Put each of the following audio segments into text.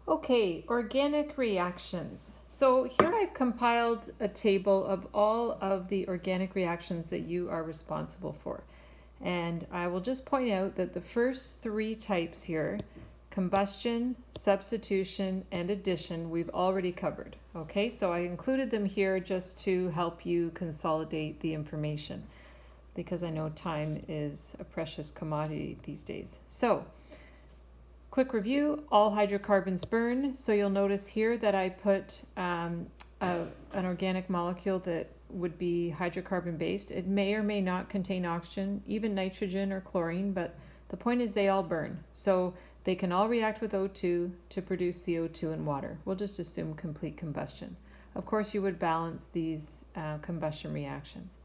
Okay, organic reactions. So here I've compiled a table of all of the organic reactions that you are responsible for. And I will just point out that the first three types here, combustion, substitution, and addition, we've already covered. Okay, so I included them here just to help you consolidate the information because I know time is a precious commodity these days. So, quick review, all hydrocarbons burn. So you'll notice here that I put an organic molecule that would be hydrocarbon based. It may or may not contain oxygen, even nitrogen or chlorine, but the point is they all burn. So they can all react with O2 to produce CO2 and water. We'll just assume complete combustion. Of course, you would balance these combustion reactions.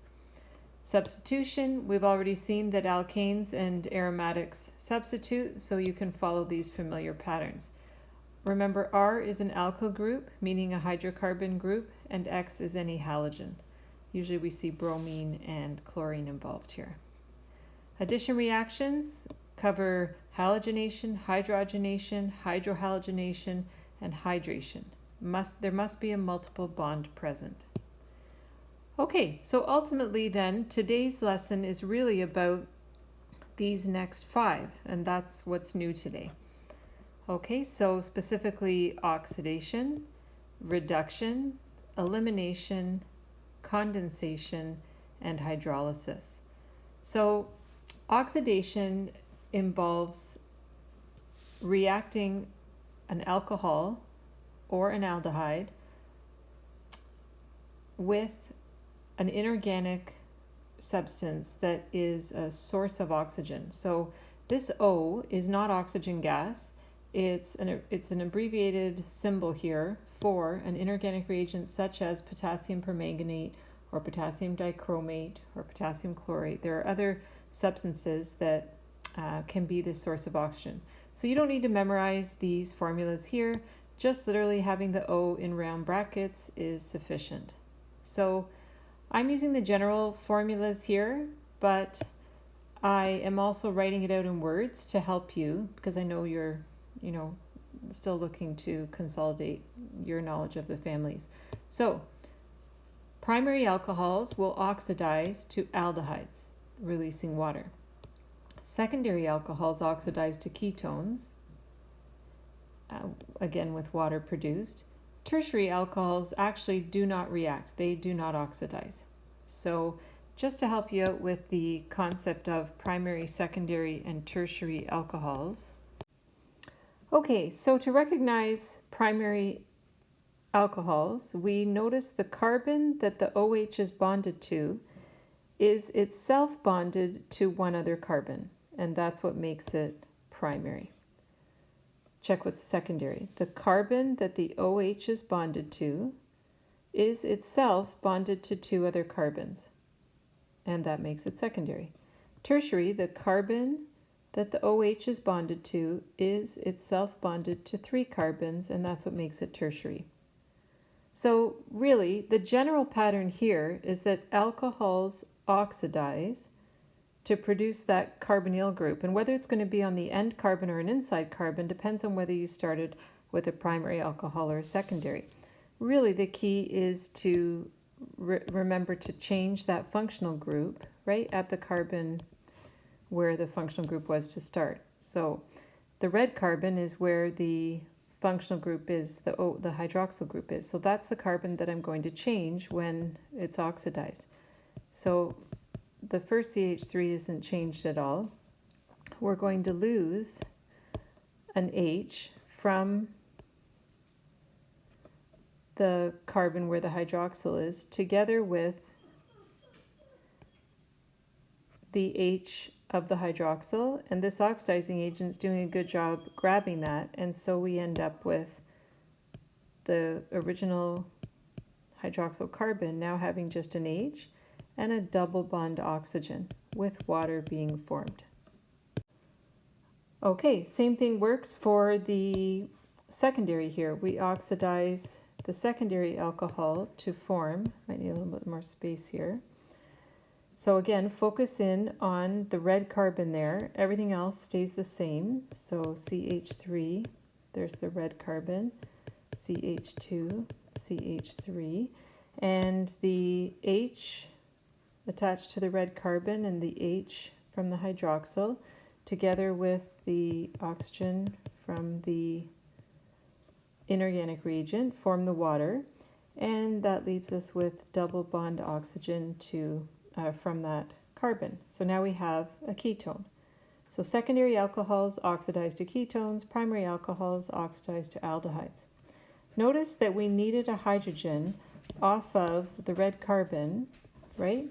Substitution, we've already seen that alkanes and aromatics substitute, so you can follow these familiar patterns. Remember, R is an alkyl group, meaning a hydrocarbon group, and X is any halogen. Usually we see bromine and chlorine involved here. Addition reactions cover halogenation, hydrogenation, hydrohalogenation, and hydration. There must be a multiple bond present. Okay, so ultimately then, today's lesson is really about these next five, and that's what's new today. Okay, so specifically oxidation, reduction, elimination, condensation, and hydrolysis. So oxidation involves reacting an alcohol or an aldehyde with an inorganic substance that is a source of oxygen. So this O is not oxygen gas. It's an abbreviated symbol here for an inorganic reagent such as potassium permanganate or potassium dichromate or potassium chlorate. There are other substances that can be the source of oxygen. So you don't need to memorize these formulas here. Just literally having the O in round brackets is sufficient. So I'm using the general formulas here, but I am also writing it out in words to help you because I know you're, still looking to consolidate your knowledge of the families. So, primary alcohols will oxidize to aldehydes, releasing water. Secondary alcohols oxidize to ketones, again with water produced. Tertiary alcohols actually do not react. They do not oxidize. So just to help you out with the concept of primary, secondary, and tertiary alcohols. Okay, so to recognize primary alcohols, we notice the carbon that the OH is bonded to is itself bonded to one other carbon, and that's what makes it primary. Check with secondary. The carbon that the OH is bonded to is itself bonded to two other carbons, and that makes it secondary. Tertiary, the carbon that the OH is bonded to is itself bonded to three carbons, and that's what makes it tertiary. So really, the general pattern here is that alcohols oxidize to produce that carbonyl group. And whether it's going to be on the end carbon or an inside carbon depends on whether you started with a primary alcohol or a secondary. Really, the key is to remember to change that functional group right at the carbon where the functional group was to start. So the red carbon is where the functional group is, the hydroxyl group is. So that's the carbon that I'm going to change when it's oxidized. So the first CH3 isn't changed at all. We're going to lose an H from the carbon where the hydroxyl is, together with the H of the hydroxyl, and this oxidizing agent is doing a good job grabbing that, and so we end up with the original hydroxyl carbon now having just an H and a double bond oxygen with water being formed. Okay, same thing works for the secondary here. We oxidize the secondary alcohol to form, might need a little bit more space here. So again, focus in on the red carbon there. Everything else stays the same. So CH3 There's the red carbon, CH2, CH3, and the H attached to the red carbon and the H from the hydroxyl, together with the oxygen from the inorganic reagent, form the water, and that leaves us with double bond oxygen from that carbon. So now we have a ketone. So secondary alcohols oxidize to ketones, primary alcohols oxidize to aldehydes. Notice that we needed a hydrogen off of the red carbon, right,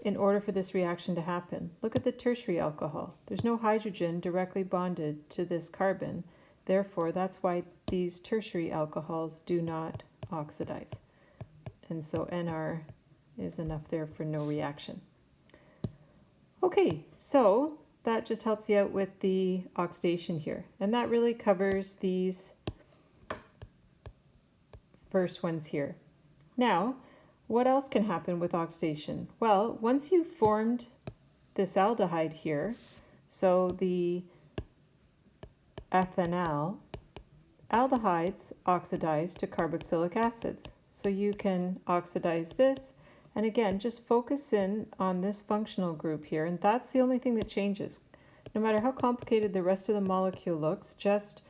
in order for this reaction to happen. Look at the tertiary alcohol. There's no hydrogen directly bonded to this carbon. Therefore, that's why these tertiary alcohols do not oxidize. And so Nr is enough there for no reaction. Okay, so that just helps you out with the oxidation here. And that really covers these first ones here. Now, what else can happen with oxidation? Well, once you've formed this aldehyde here, so the ethanal, aldehydes oxidize to carboxylic acids. So you can oxidize this, and again, just focus in on this functional group here, and that's the only thing that changes. No matter how complicated the rest of the molecule looks, just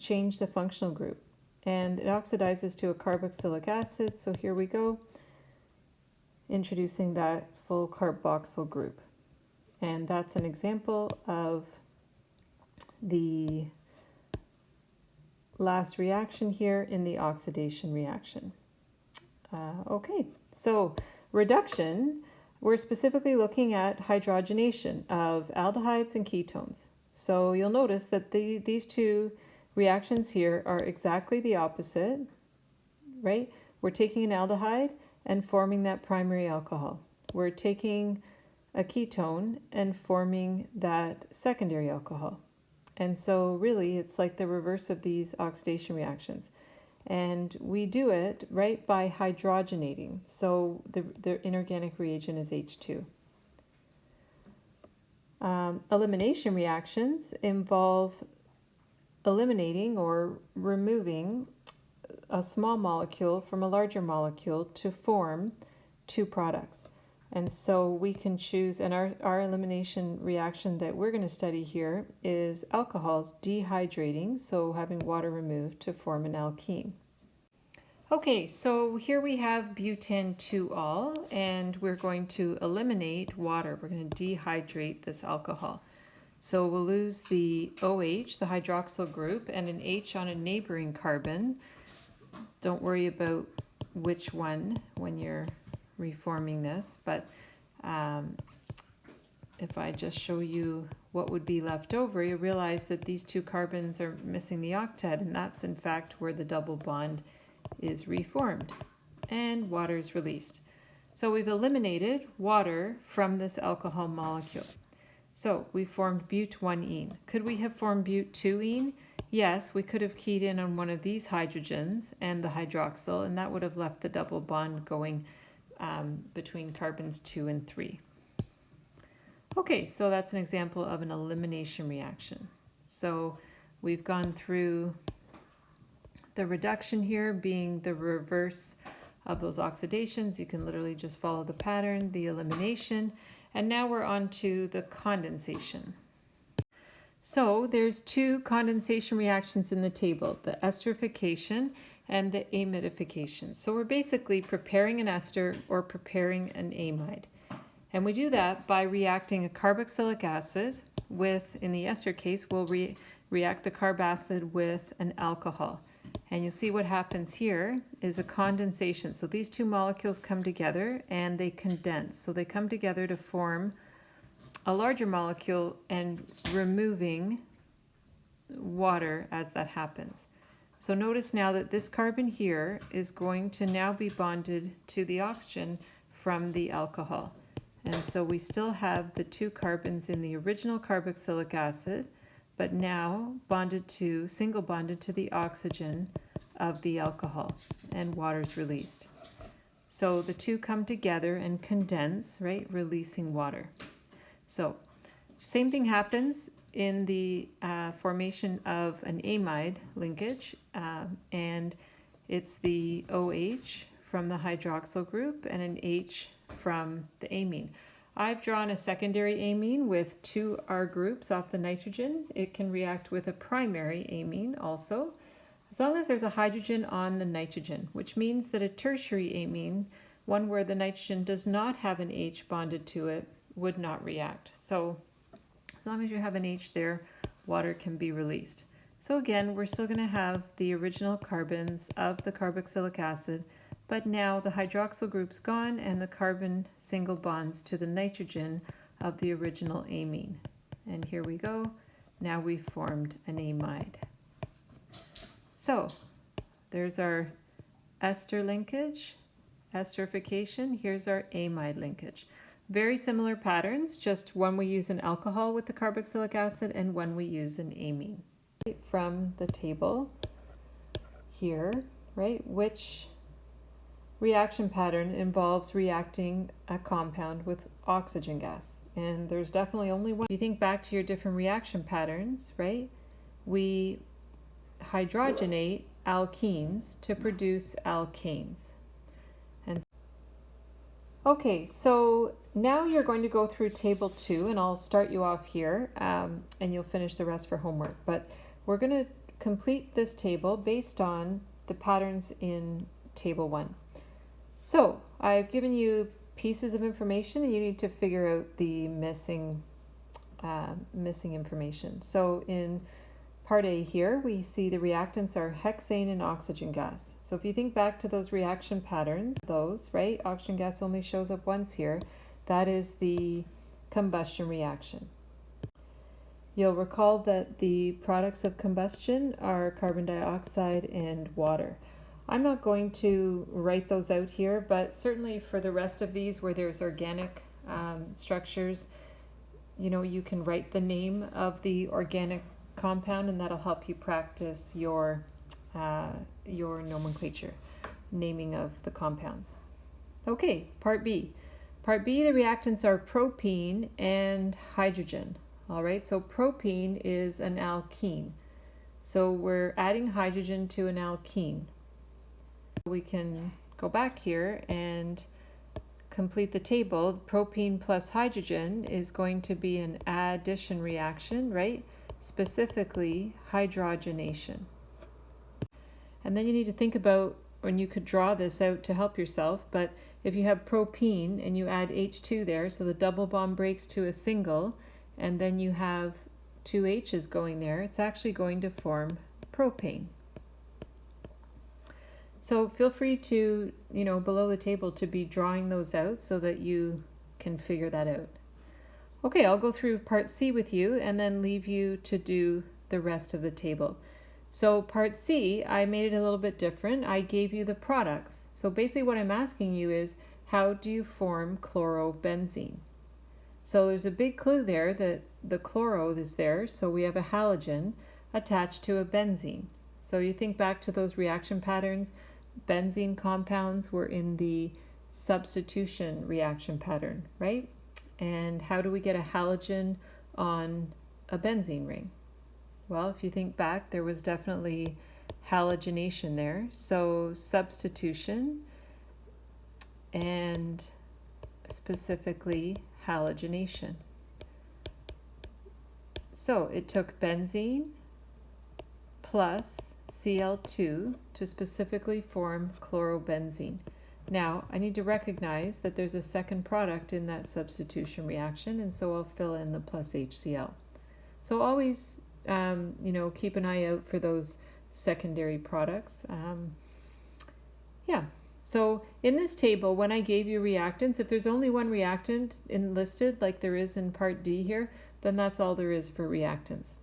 change the functional group. And it oxidizes to a carboxylic acid, so here we go, introducing that full carboxyl group. And that's an example of the last reaction here in the oxidation reaction. Okay, so reduction, we're specifically looking at hydrogenation of aldehydes and ketones. So you'll notice that these two reactions here are exactly the opposite, right? We're taking an aldehyde and forming that primary alcohol. We're taking a ketone and forming that secondary alcohol. And so really it's like the reverse of these oxidation reactions. And we do it right by hydrogenating. So the inorganic reagent is H2. Elimination reactions involve eliminating or removing a small molecule from a larger molecule to form two products. And so we can choose, and our elimination reaction that we're going to study here is alcohols dehydrating, so having water removed to form an alkene. Okay, so here we have butane 2-ol, and we're going to eliminate water. We're going to dehydrate this alcohol. So we'll lose the OH, the hydroxyl group, and an H on a neighboring carbon. Don't worry about which one when you're reforming this, but if I just show you what would be left over, you realize that these two carbons are missing the octet, and that's in fact where the double bond is reformed and water is released. So we've eliminated water from this alcohol molecule. So we formed but1-ene. Could we have formed but2-ene? Yes, we could have keyed in on one of these hydrogens and the hydroxyl, and that would have left the double bond going between carbons 2 and 3. Okay, so that's an example of an elimination reaction. So we've gone through the reduction here being the reverse of those oxidations. You can literally just follow the pattern, the elimination, and now we're on to the condensation. So there's two condensation reactions in the table, the esterification and the amidification. So we're basically preparing an ester or preparing an amide. And we do that by reacting a carboxylic acid with, in the ester case, we'll react the carb acid with an alcohol. And you'll see what happens here is a condensation. So these two molecules come together and they condense. So they come together to form a larger molecule and removing water as that happens. So notice now that this carbon here is going to now be bonded to the oxygen from the alcohol. And so we still have the two carbons in the original carboxylic acid, but now single bonded to the oxygen of the alcohol, and water is released. So the two come together and condense, right, releasing water. So same thing happens in the formation of an amide linkage, and it's the OH from the hydroxyl group and an H from the amine. I've drawn a secondary amine with 2 R groups off the nitrogen. It can react with a primary amine also, as long as there's a hydrogen on the nitrogen, which means that a tertiary amine, one where the nitrogen does not have an H bonded to it, would not react. So as long as you have an H there, water can be released. So again, we're still going to have the original carbons of the carboxylic acid, but now the hydroxyl group's gone and the carbon single bonds to the nitrogen of the original amine. And here we go. Now we've formed an amide. So there's our ester linkage, esterification. Here's our amide linkage. Very similar patterns, just one we use an alcohol with the carboxylic acid and one we use an amine. From the table here, right, which reaction pattern involves reacting a compound with oxygen gas? And there's definitely only one. If you think back to your different reaction patterns, right, we hydrogenate alkenes to produce alkanes. Okay, so now you're going to go through table 2, and I'll start you off here, and you'll finish the rest for homework. But we're going to complete this table based on the patterns in table 1. So I've given you pieces of information, and you need to figure out the missing information. So in Part A here, we see the reactants are hexane and oxygen gas. So if you think back to those reaction patterns, right, oxygen gas only shows up once here. That is the combustion reaction. You'll recall that the products of combustion are carbon dioxide and water. I'm not going to write those out here, but certainly for the rest of these where there's organic structures, you know, you can write the name of the organic compound, and that'll help you practice your nomenclature, naming of the compounds. Okay, Part B. Part B, the reactants are propene and hydrogen. All right, so propene is an alkene. So we're adding hydrogen to an alkene. We can go back here and complete the table. Propene plus hydrogen is going to be an addition reaction, right? Specifically hydrogenation. And then you need to think about, and you could draw this out to help yourself, but if you have propene and you add H2 there, so the double bond breaks to a single, and then you have 2 H's going there, it's actually going to form propane. So feel free to, below the table to be drawing those out so that you can figure that out. Okay, I'll go through Part C with you and then leave you to do the rest of the table. So Part C, I made it a little bit different. I gave you the products. So basically what I'm asking you is, how do you form chlorobenzene? So there's a big clue there that the chloro is there, so we have a halogen attached to a benzene. So you think back to those reaction patterns, benzene compounds were in the substitution reaction pattern, right? And how do we get a halogen on a benzene ring? Well, if you think back, there was definitely halogenation there. So substitution and specifically halogenation. So it took benzene plus Cl2 to specifically form chlorobenzene. Now, I need to recognize that there's a second product in that substitution reaction, and so I'll fill in the plus HCl. So always, keep an eye out for those secondary products. So in this table, when I gave you reactants, if there's only one reactant listed, like there is in Part D here, then that's all there is for reactants.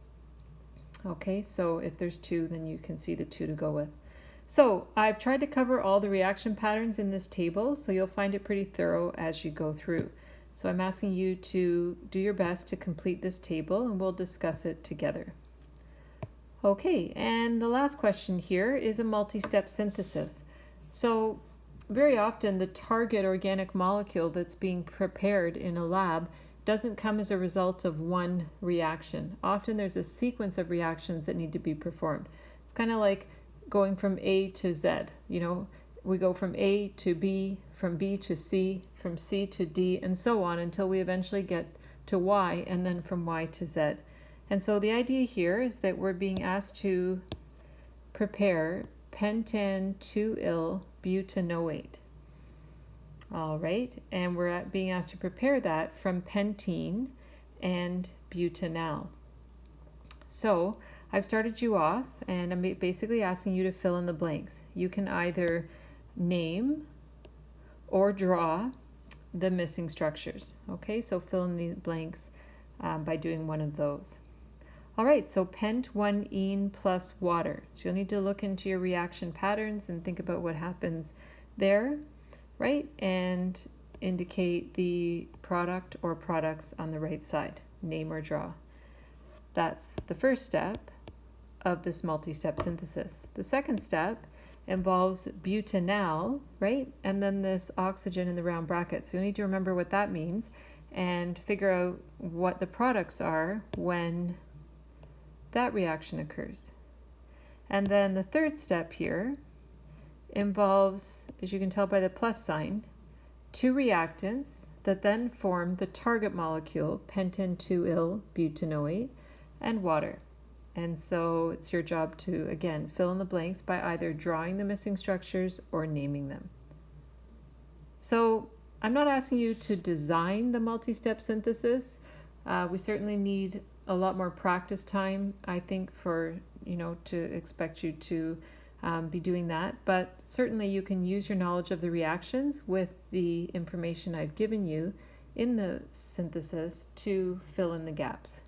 Okay, so if there's 2, then you can see the 2 to go with. So I've tried to cover all the reaction patterns in this table, so you'll find it pretty thorough as you go through. So I'm asking you to do your best to complete this table, and we'll discuss it together. Okay, and the last question here is a multi-step synthesis. So very often the target organic molecule that's being prepared in a lab doesn't come as a result of one reaction. Often there's a sequence of reactions that need to be performed. It's kind of like going from A to Z. You know, we go from A to B, from B to C, from C to D, and so on until we eventually get to Y, and then from Y to Z. And so the idea here is that we're being asked to prepare pentan 2-il-butanoate. All right, and we're being asked to prepare that from pentene and butanal. So I've started you off, and I'm basically asking you to fill in the blanks. You can either name or draw the missing structures. Okay, so fill in the blanks by doing one of those. All right, so pent-1-ene plus water. So you'll need to look into your reaction patterns and think about what happens there, right? And indicate the product or products on the right side, name or draw. That's the first step of this multi-step synthesis. The second step involves butanal, right? And then this oxygen in the round bracket. So you need to remember what that means and figure out what the products are when that reaction occurs. And then the third step here involves, as you can tell by the plus sign, two reactants that then form the target molecule, pentan 2-il-butanoate, and water. And so it's your job to, again, fill in the blanks by either drawing the missing structures or naming them. So I'm not asking you to design the multi-step synthesis. We certainly need a lot more practice time, I think, for, to expect you to be doing that. But certainly you can use your knowledge of the reactions with the information I've given you in the synthesis to fill in the gaps.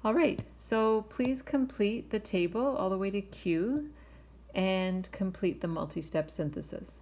All right, so please complete the table all the way to Q and complete the multi-step synthesis.